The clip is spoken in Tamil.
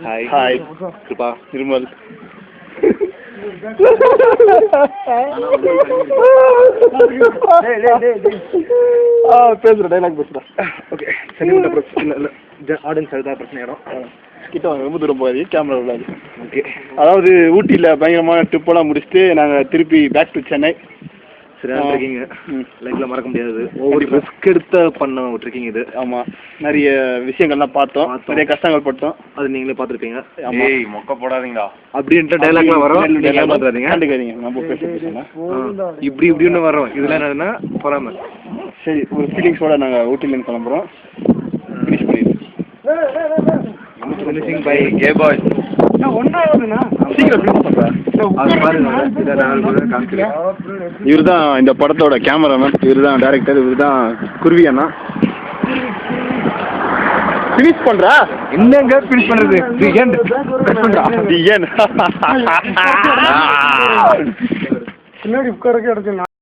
ஹாய் ஹாய் கிருபா நிர்மல் பேசுகிறேன் டைலாக் பேசுகிறேன். ஓகே சென்டிமெண்ட் பிரச்சனை இல்லை, ஆடியன்ஸ் அதுதான் பிரச்சனை இடம் கிட்ட வாங்க, ரொம்ப தூரம் போகாது, கேமரா விடாது. ஓகே, அதாவது ஊட்டியில் பயங்கரமான ட்ரிப்பெல்லாம் முடிச்சுட்டு நாங்கள் திருப்பி பேக் டு சென்னை. சரியான ட்ரெக்கிங், லைஃப்பில் மறக்க முடியாது. ஒவ்வொரு ரிஸ்க் எடுத்து பண்ண ட்ரெக்கிங் இது. ஆமாம், நிறைய விஷயங்கள்லாம் பார்த்தோம், நிறைய கஷ்டங்கள் பட்டோம், அது நீங்களே பார்த்துருப்பீங்க. ஏய் மொக்க போடாதீங்களா அப்படின்ட்டு டைலாக்லாம் வரும், நீங்கள் பார்த்துறாதீங்க, கண்டுக்காதீங்க, நம்ம பேசுகிறேன் இப்படி இப்படின்னு வரோம். இதெல்லாம் என்னதுன்னா பொறாமல். சரி, ஒரு ஃபீலிங்ஸோட நாங்கள் ஊட்டிலேருந்து கிளம்புறோம். ஃபினிஷ் பண்ணிடுறோம். ஃபினிஷிங் பை கே பாய். இவர் தான் இந்த படத்தோட கேமராமேன், இவர் தான் டைரக்டர், இவர் தான் குருவி அண்ணா. ஃபினிஷ் பண்றா என்னங்க ஃபினிஷ் பண்றது? பின்னாடி உட்காரக்கே இடத்துல